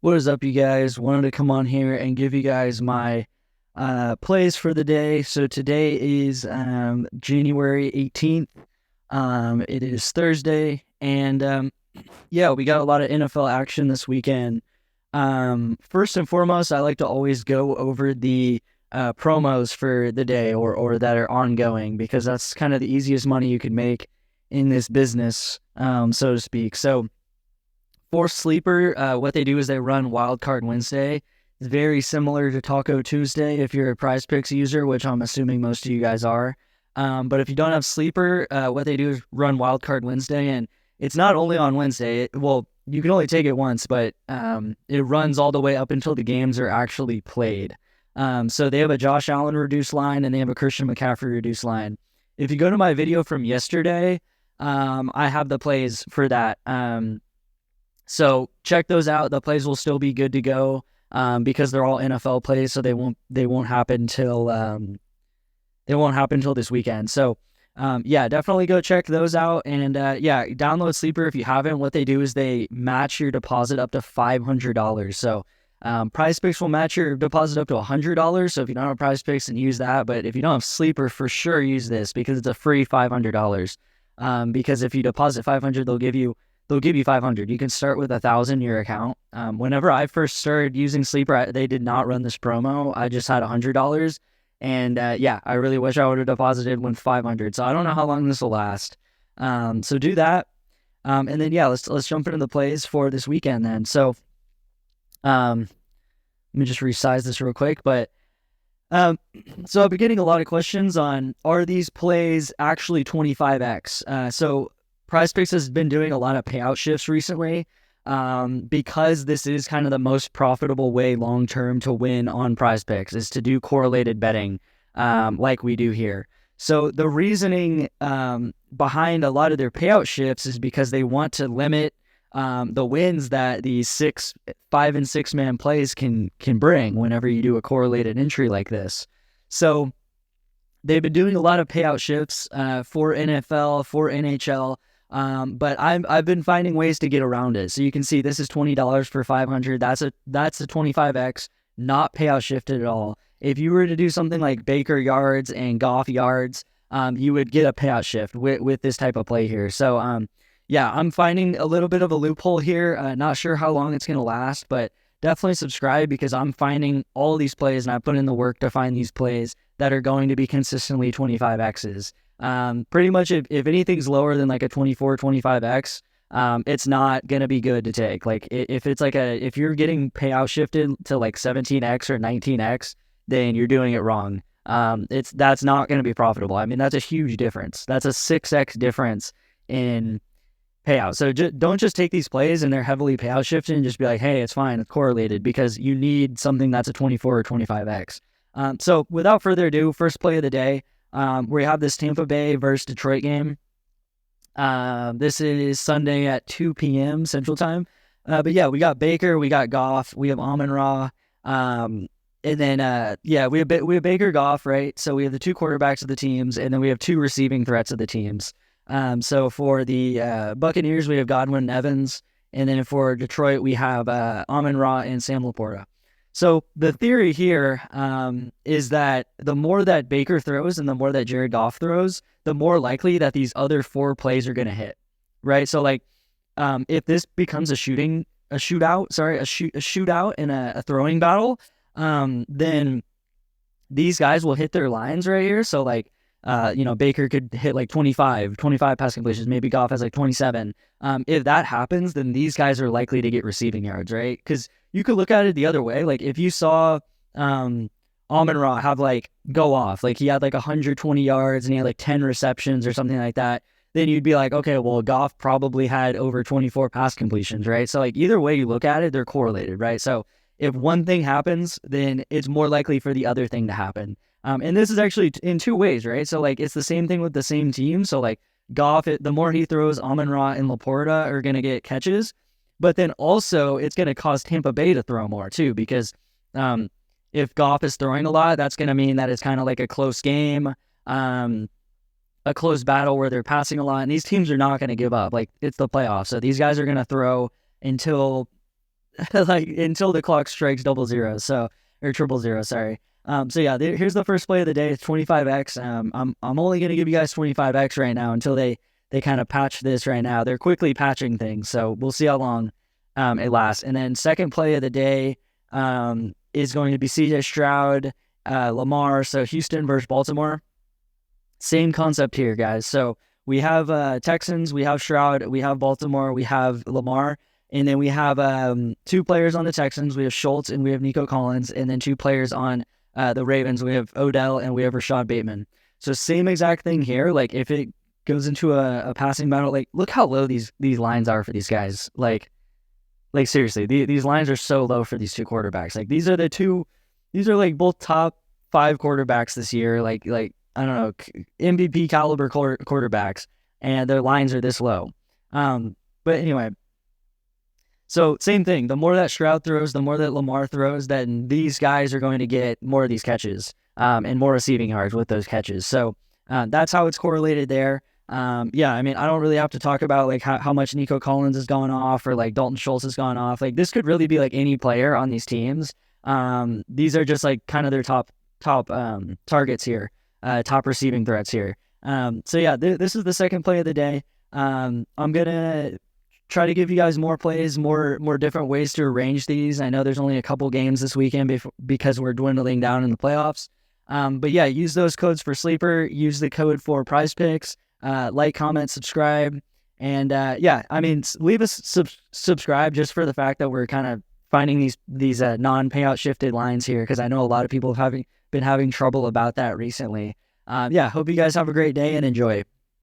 What is up, you guys? Wanted to come on here and give you guys my plays for the day. So today is January 18th. It is Thursday, and yeah, we got a lot of NFL action this weekend. First and foremost, I like to always go over the promos for the day or that are ongoing, because that's kind of the easiest money you can make in this business, so to speak. So for Sleeper, what they do is they run Wildcard Wednesday. It's very similar to Taco Tuesday if you're a PrizePicks user, which I'm assuming most of you guys are. But if you don't have Sleeper, what they do is run Wildcard Wednesday, and it's not only on Wednesday. Well, you can only take it once, but it runs all the way up until the games are actually played. So they have a Josh Allen reduced line, and they have a Christian McCaffrey reduced line. If you go to my video from yesterday, I have the plays for that. So check those out. The plays will still be good to go because they're all NFL plays, so they won't happen till this weekend. So yeah, definitely go check those out. And yeah, download Sleeper if you haven't. What they do is they match your deposit up to $500. So PrizePicks will match your deposit up to $100. So if you don't have PrizePicks, then use that. But if you don't have Sleeper, for sure use this because it's a free $500. Because if you deposit $500, they'll give you $500. You can start with $1,000 in your account. Whenever I first started using Sleeper, they did not run this promo. I just had $100, and yeah, I really wish I would have deposited with $500. So I don't know how long this will last. So do that, and then yeah, let's jump into the plays for this weekend then. So, let me just resize this real quick, but. So I've been getting a lot of questions on, are these plays actually 25x? So PrizePicks has been doing a lot of payout shifts recently because this is kind of the most profitable way long-term to win on PrizePicks is to do correlated betting like we do here. So the reasoning behind a lot of their payout shifts is because they want to limit the wins that these 5 and 6 man plays can bring whenever you do a correlated entry like this. So they've been doing a lot of payout shifts for NFL, for NHL, but I've been finding ways to get around it. So you can see this is $20 for 500. That's a 25x, not payout shifted at all. If you were to do something like Baker yards and Goff yards, you would get a payout shift with this type of play here. So yeah, I'm finding a little bit of a loophole here. Not sure how long it's going to last, but definitely subscribe because I'm finding all these plays, and I put in the work to find these plays that are going to be consistently 25x's. Pretty much if anything's lower than like a 24, 25x, it's not going to be good to take. Like if it's like if you're getting payout shifted to like 17x or 19x, then you're doing it wrong. That's not going to be profitable. I mean, that's a huge difference. That's a 6x difference in payout. So don't just take these plays and they're heavily payout shifted and just be like, hey, it's fine, it's correlated, because you need something that's a 24 or 25x. So without further ado, first play of the day, we have this Tampa Bay versus Detroit game. This is Sunday at 2 p.m. Central Time. But yeah, we got Baker, we got Goff, we have Amon-Ra, and then yeah, we have Baker, Goff, right? So we have the two quarterbacks of the teams, and then we have two receiving threats of the teams. So for the Buccaneers, we have Godwin and Evans, and then for Detroit, we have Amon-Ra and Sam Laporta. So the theory here is that the more that Baker throws and the more that Jared Goff throws, the more likely that these other four plays are going to hit, right? So like if this becomes a shootout in a throwing battle, then these guys will hit their lines right here. So like, Baker could hit like 25 pass completions. Maybe Goff has like 27. If that happens, then these guys are likely to get receiving yards, right? Because you could look at it the other way. Like if you saw Amon-Ra have like go off, like he had like 120 yards and he had like 10 receptions or something like that, then you'd be like, okay, well, Goff probably had over 24 pass completions, right? So like either way you look at it, they're correlated, right? So if one thing happens, then it's more likely for the other thing to happen. And this is actually in two ways, right? So like it's the same thing with the same team. So like Goff, the more he throws, Amon-Ra and Laporta are going to get catches. But then also it's going to cause Tampa Bay to throw more too, because if Goff is throwing a lot, that's going to mean that it's kind of like a close game, a close battle where they're passing a lot. And these teams are not going to give up. Like it's the playoffs. So these guys are going to throw until like until the clock strikes 00, so, or 000, sorry. So yeah, here's the first play of the day. It's 25x. I'm only gonna give you guys 25x right now until they kind of patch this right now. They're quickly patching things, so we'll see how long it lasts. And then second play of the day is going to be CJ Stroud, Lamar. So Houston versus Baltimore. Same concept here, guys. So we have Texans, we have Stroud, we have Baltimore, we have Lamar, and then we have 2 players on the Texans. We have Schultz and we have Nico Collins, and then 2 players on the Ravens. We have Odell and we have Rashad Bateman. So same exact thing here. Like if it goes into a passing battle, like look how low these lines are for these guys. Like seriously, these lines are so low for these 2 quarterbacks. Like these are like both top 5 quarterbacks this year. Like I don't know, MVP caliber quarterbacks, and their lines are this low. But anyway, so same thing. The more that Stroud throws, the more that Lamar throws, then these guys are going to get more of these catches and more receiving yards with those catches. So that's how it's correlated there. Yeah, I mean, I don't really have to talk about like how much Nico Collins has gone off or like Dalton Schultz has gone off. Like this could really be like any player on these teams. These are just like kind of their top targets here. Top receiving threats here. So yeah, this is the second play of the day. I'm gonna try to give you guys more plays, more different ways to arrange these. I know there's only a couple games this weekend because we're dwindling down in the playoffs. But yeah, use those codes for Sleeper. Use the code for PrizePicks. Like, comment, subscribe, and yeah, I mean, leave us subscribe just for the fact that we're kind of finding these non-payout shifted lines here, because I know a lot of people have been having trouble about that recently. Yeah, hope you guys have a great day and enjoy.